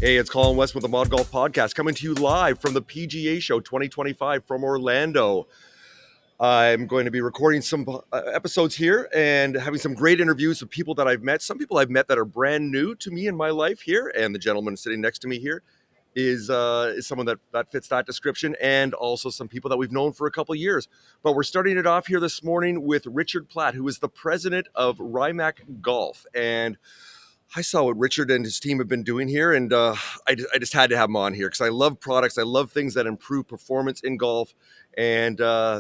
Hey, it's Colin Weston with the ModGolf podcast coming to you live from the PGA Show 2025 from Orlando. I'm going to be recording some episodes here and having some great interviews with people that I've met. Some people I've met that are brand new to me in my life here, and the gentleman sitting next to me here is someone that fits that description, and also some people that we've known for a couple of years. But we're starting it off here this morning with Richard Platt, who is the president of Rimac Golf. And I saw what Richard and his team have been doing here, and I just had to have him on here because I love products. I love things that improve performance in golf, and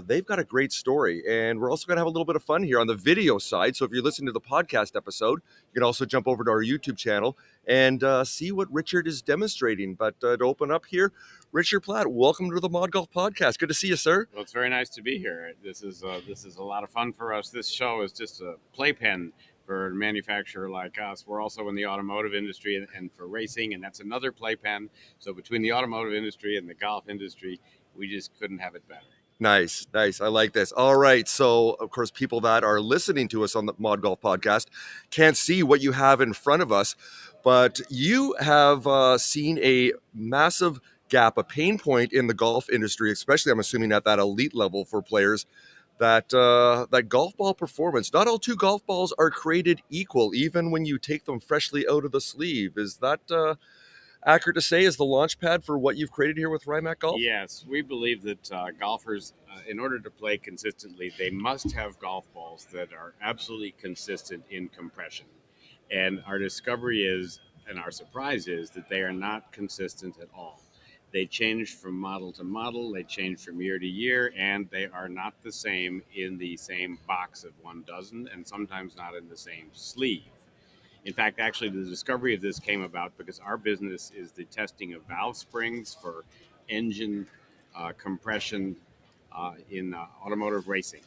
they've got a great story. And we're also going to have a little bit of fun here on the video side. So if you're listening to the podcast episode, you can also jump over to our YouTube channel and see what Richard is demonstrating. But to open up here, Richard Platt, welcome to the ModGolf podcast. Good to see you, sir. Well, it's very nice to be here. This is a lot of fun for us. This show is just a playpen for a manufacturer like us. We're also in the automotive industry and for racing, and that's another playpen. So between the automotive industry and the golf industry, we just couldn't have it better. Nice. I like this. All right. So, of course, people that are listening to us on the ModGolf podcast can't see what you have in front of us, but you have seen a massive gap, a pain point in the golf industry, especially I'm assuming at that elite level for players, that golf ball performance. Not all two golf balls are created equal, even when you take them freshly out of the sleeve. Is that accurate to say is the launch pad for what you've created here with Rimac Golf? Yes, we believe that golfers, in order to play consistently, they must have golf balls that are absolutely consistent in compression. And our discovery is, and our surprise is, that they are not consistent at all. They change from model to model, they change from year to year, and they are not the same in the same box of 1 dozen, and sometimes not in the same sleeve. In fact, actually, the discovery of this came about because our business is the testing of valve springs for engine compression in automotive racing.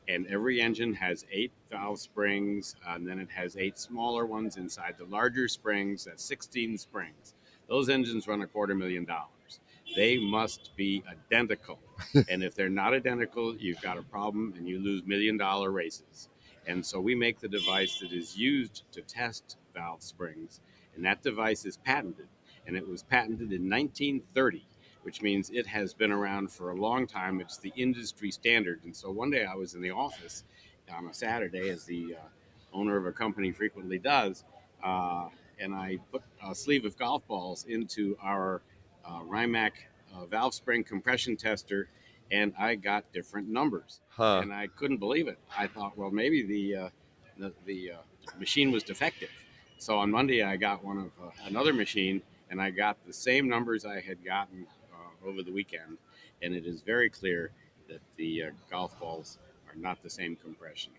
And every engine has 8 valve springs, and then it has 8 smaller ones inside the larger springs. That's 16 springs. Those engines run $250,000. They must be identical. And if they're not identical, you've got a problem and you lose $1 million races. And so we make the device that is used to test valve springs. And that device is patented. And it was patented in 1930, which means it has been around for a long time. It's the industry standard. And so one day I was in the office on a Saturday, as the owner of a company frequently does, and I put a sleeve of golf balls into our Rimac valve spring compression tester, and I got different numbers. And I couldn't believe it. I thought, well, maybe the machine was defective. So on Monday, I got one of another machine, and I got the same numbers I had gotten over the weekend. And it is very clear that the golf balls are not the same compression.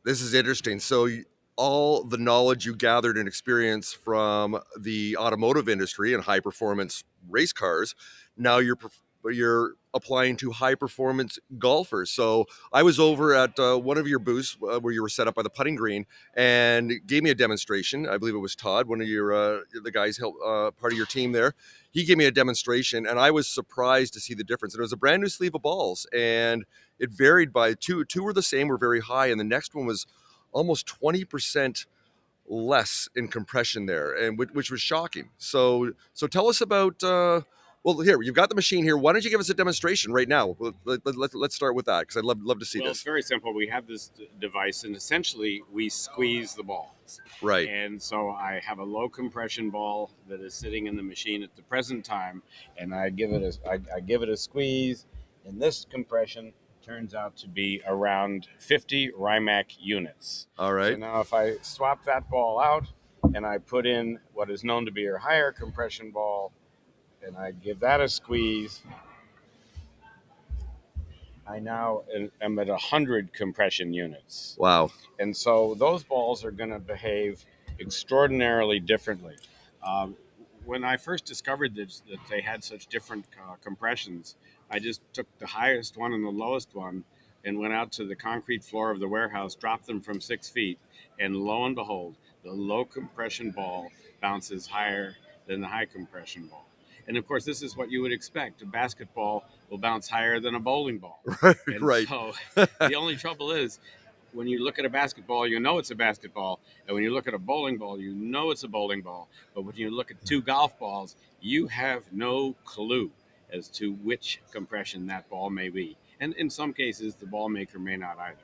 This is interesting. So all the knowledge you gathered and experience from the automotive industry and high performance race cars, now you're applying to high performance golfers. So I was over at one of your booths where you were set up by the putting green and gave me a demonstration. I believe it was Todd, one of your the guys helped part of your team there. He gave me a demonstration, and I was surprised to see the difference. And it was a brand new sleeve of balls, and it varied by two were the same, were very high, and the next one was almost 20% less in compression there, and which was shocking. So tell us about. Well, here you've got the machine here. Why don't you give us a demonstration right now? Let's start with that because I'd love to see Well, this. it's very simple. We have this device, and essentially we squeeze the balls. Right. And so I have a low compression ball that is sitting in the machine at the present time, and I give it a squeeze, and this compression turns out to be around 50 Rimac units. All right. So now if I swap that ball out and I put in what is known to be a higher compression ball, and I give that a squeeze, I now am at 100 compression units. Wow. And so those balls are going to behave extraordinarily differently. When I first discovered that they had such different compressions, I just took the highest one and the lowest one and went out to the concrete floor of the warehouse, dropped them from 6 feet, and lo and behold, the low compression ball bounces higher than the high compression ball. And of course, this is what you would expect. A basketball will bounce higher than a bowling ball. Right. So the only trouble is when you look at a basketball, you know it's a basketball. And when you look at a bowling ball, you know it's a bowling ball. But when you look at two golf balls, you have no clue as to which compression that ball may be. And in some cases, the ball maker may not either.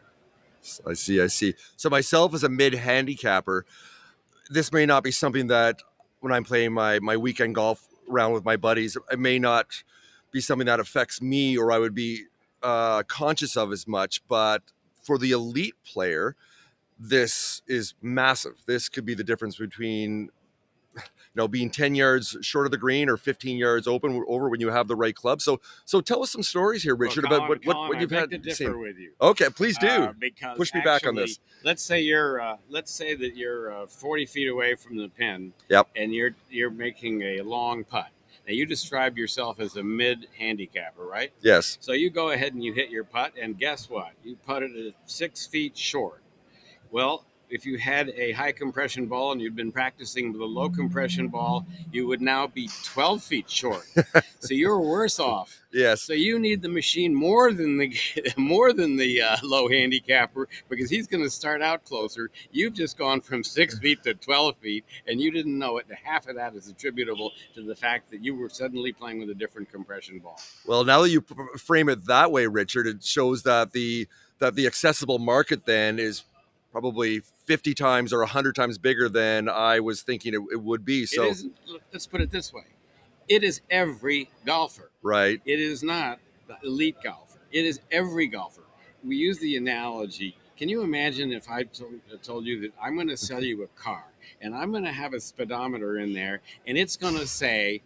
I see. So myself as a mid handicapper, this may not be something that when I'm playing my weekend golf round with my buddies, it may not be something that affects me or I would be conscious of as much. But for the elite player, this is massive. This could be the difference between being 10 yards short of the green or 15 yards over when you have the right club. So tell us some stories here, Richard, Well, about Colin, what I you've beg had to seen. differ with you. Okay, please do. Because Push me actually, back on this. let's say that you're 40 feet away from the pin, Yep. and you're making a long putt. Now you describe yourself as a mid handicapper, right? Yes. So you go ahead and you hit your putt, and guess what? You putted it 6 feet short. Well, if you had a high compression ball and you'd been practicing with a low compression ball, you would now be 12 feet short. So you're worse off. Yes. So you need the machine more than the low handicapper, because he's going to start out closer. You've just gone from 6 feet to 12 feet, and you didn't know it. Half of that is attributable to the fact that you were suddenly playing with a different compression ball. Well, now that you frame it that way, Richard, it shows that the accessible market then is probably 50 times or 100 times bigger than I was thinking it would be. So it isn't. Let's put it this way: it is every golfer. Right. It is not the elite golfer. It is every golfer. We use the analogy. Can you imagine if I told you that I'm going to sell you a car and I'm going to have a speedometer in there and it's going to say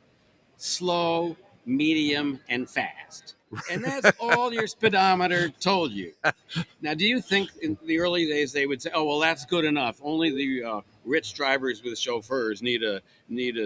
slow, medium, and fast. And that's all your speedometer told you. Now, do you think in the early days they would say, "Oh, well, that's good enough. Only the rich drivers with chauffeurs need a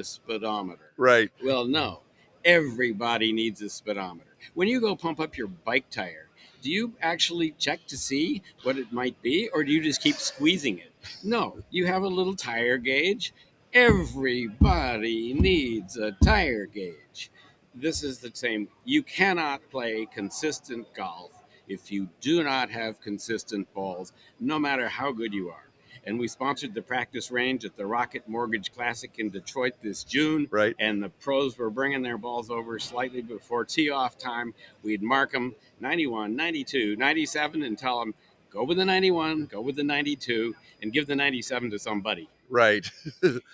speedometer"? Right. Well, no. Everybody needs a speedometer. When you go pump up your bike tire, do you actually check to see what it might be, or do you just keep squeezing it? No, you have a little tire gauge. Everybody needs a tire gauge. This is the same. You cannot play consistent golf if you do not have consistent balls, no matter how good you are. And we sponsored the practice range at the Rocket Mortgage Classic in Detroit this June. Right. And the pros were bringing their balls over slightly before tee-off time. We'd mark them 91, 92, 97 and tell them, go with the 91, go with the 92, and give the 97 to somebody. Right.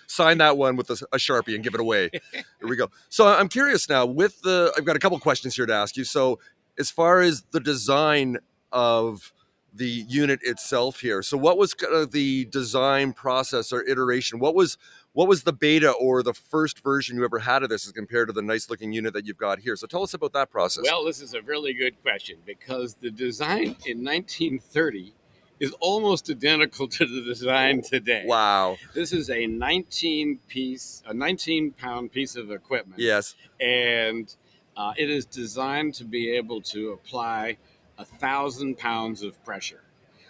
Sign that one with a Sharpie and give it away. Here we go. So I'm curious now I've got a couple questions here to ask you. So as far as the design of the unit itself here, so what was kind of the design process or iteration? What was the beta or the first version you ever had of this as compared to the nice looking unit that you've got here? So tell us about that process. Well, this is a really good question, because the design in 1930 is almost identical to the design today. Wow. This is a 19-pound piece of equipment. Yes. And it is designed to be able to apply 1,000 pounds of pressure.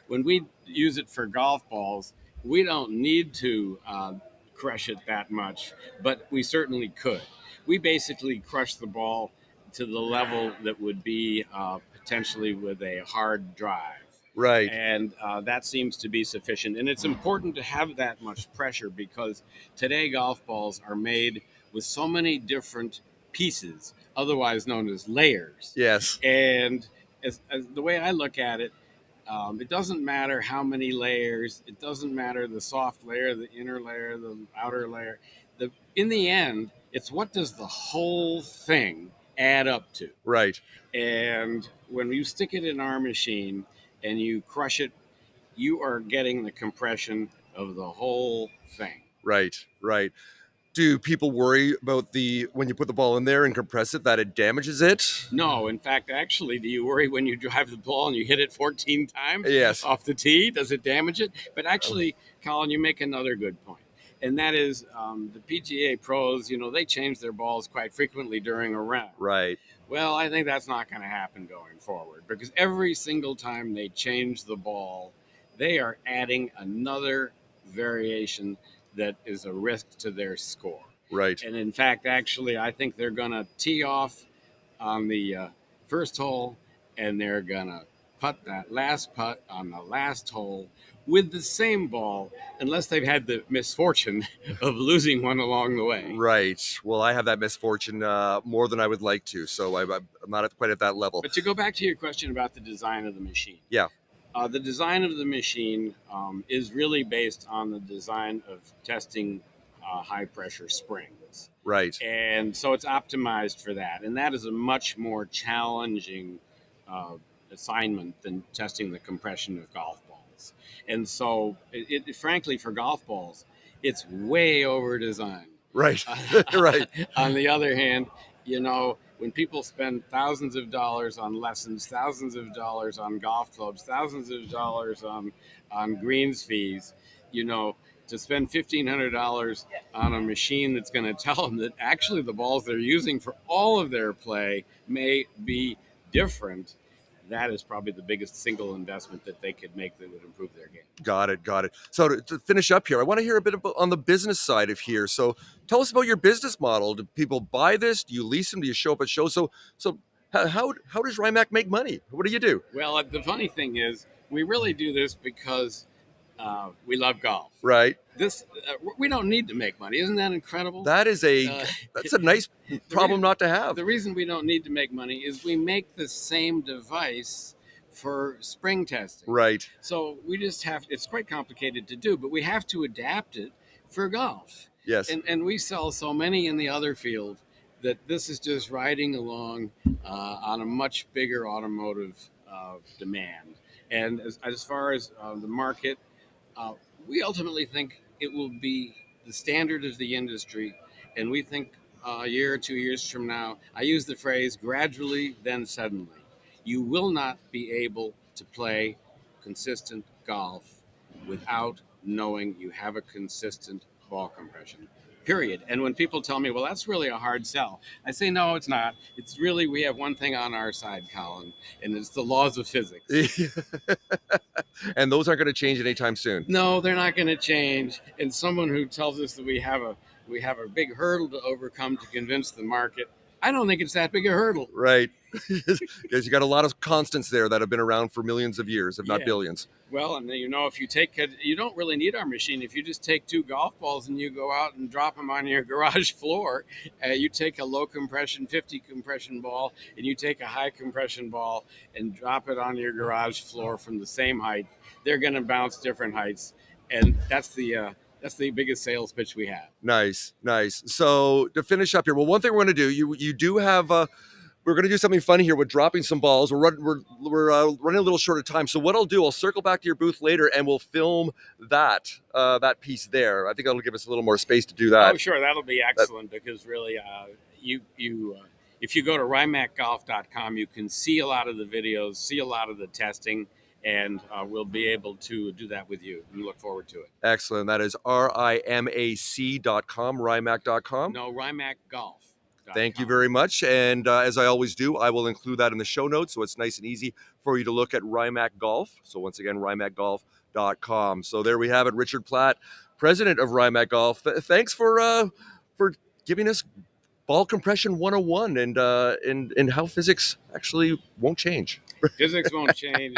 When we use it for golf balls, we don't need to crush it that much, but we certainly could. We basically crush the ball to the level that would be potentially with a hard drive. Right. And that seems to be sufficient. And it's important to have that much pressure, because today golf balls are made with so many different pieces, otherwise known as layers. Yes. And as the way I look at it, it doesn't matter how many layers. It doesn't matter the soft layer, the inner layer, the outer layer. In the end, it's what does the whole thing add up to. Right. And when you stick it in our machine and you crush it, you are getting the compression of the whole thing. Right. Do people worry about when you put the ball in there and compress it, that it damages it? No, in fact, actually, do you worry when you drive the ball and you hit it 14 times Yes. off the tee? Does it damage it? But actually, Colin, you make another good point. And that is the PGA pros, they change their balls quite frequently during a round. Right. Well, I think that's not going to happen going forward, because every single time they change the ball, they are adding another variation that is a risk to their score. Right. And in fact, actually, I think they're going to tee off on the first hole, and they're going to putt that last putt on the last hole with the same ball, unless they've had the misfortune of losing one along the way. Right. Well, I have that misfortune more than I would like to, so I'm not quite at that level. But to go back to your question about the design of the machine. Yeah. The design of the machine is really based on the design of testing high pressure springs. Right. And so it's optimized for that. And that is a much more challenging assignment than testing the compression of golf balls. And so, frankly, for golf balls, it's way over designed. Right. Right. On the other hand, when people spend thousands of dollars on lessons, thousands of dollars on golf clubs, thousands of dollars on greens fees, to spend $1,500 on a machine that's going to tell them that actually the balls they're using for all of their play may be different, that is probably the biggest single investment that they could make that would improve their game. Got it. So to finish up here, I want to hear a bit about on the business side of here. So tell us about your business model. Do people buy this? Do you lease them? Do you show up at shows? So how does Rimac make money? What do you do? Well, the funny thing is, we really do this because we love golf. Right. We don't need to make money. Isn't that incredible? That's a nice problem not to have. The reason we don't need to make money is we make the same device for spring testing. Right. So we just it's quite complicated to do, but we have to adapt it for golf. Yes. And we sell so many in the other field that this is just riding along on a much bigger automotive demand. And as far as the market, we ultimately think it will be the standard of the industry, and we think a year or 2 years from now, I use the phrase gradually, then suddenly, you will not be able to play consistent golf without knowing you have a consistent ball compression, period. And when people tell me, well, that's really a hard sell, I say, no, it's not. It's really, we have one thing on our side, Colin, and it's the laws of physics. And those aren't going to change anytime soon. No, they're not going to change. And someone who tells us that we have a big hurdle to overcome to convince the market, I don't think it's that big a hurdle. Right. Because you got a lot of constants there that have been around for millions of years, if not billions. Well, and if you take it, you don't really need our machine. If you just take 2 golf balls and you go out and drop them on your garage floor, you take a low compression 50 compression ball and you take a high compression ball and drop it on your garage floor from the same height, they're going to bounce different heights. And that's the biggest sales pitch we have. Nice. So to finish up here, well, one thing we're going to do, you do have we're going to do something fun here with dropping some balls. We're running a little short of time. So what I'll do, I'll circle back to your booth later and we'll film that piece there. I think that'll give us a little more space to do that. Oh, sure. That'll be excellent because really if you go to rimacgolf.com, you can see a lot of the videos, see a lot of the testing, and we'll be able to do that with you. We look forward to it. Excellent. That is rimac.com, rimac.com. No, Rimac Golf. Thank you very much. And as I always do, I will include that in the show notes so it's nice and easy for you to look at Rimac Golf. So once again, rimacgolf.com. So there we have it. Richard Platt, president of Rimac Golf. Thanks for giving us ball compression 101 and how physics actually won't change. Physics won't change.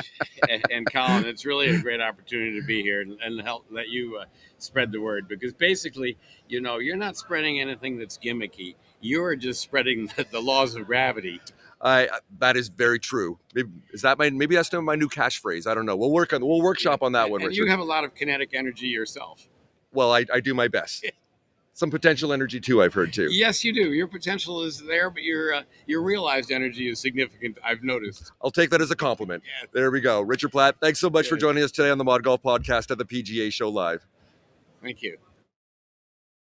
And Colin, it's really a great opportunity to be here and help let you spread the word, because basically, you're not spreading anything that's gimmicky. You're just spreading the laws of gravity. That is very true. Maybe that's my new catchphrase. I don't know. We'll workshop on that one, and Richard. You have a lot of kinetic energy yourself. Well, I do my best. Some potential energy too, I've heard too. Yes, you do. Your potential is there, but your realized energy is significant, I've noticed. I'll take that as a compliment. Yeah. There we go. Richard Platt, thanks so much for joining us today on the ModGolf podcast at the PGA Show Live. Thank you.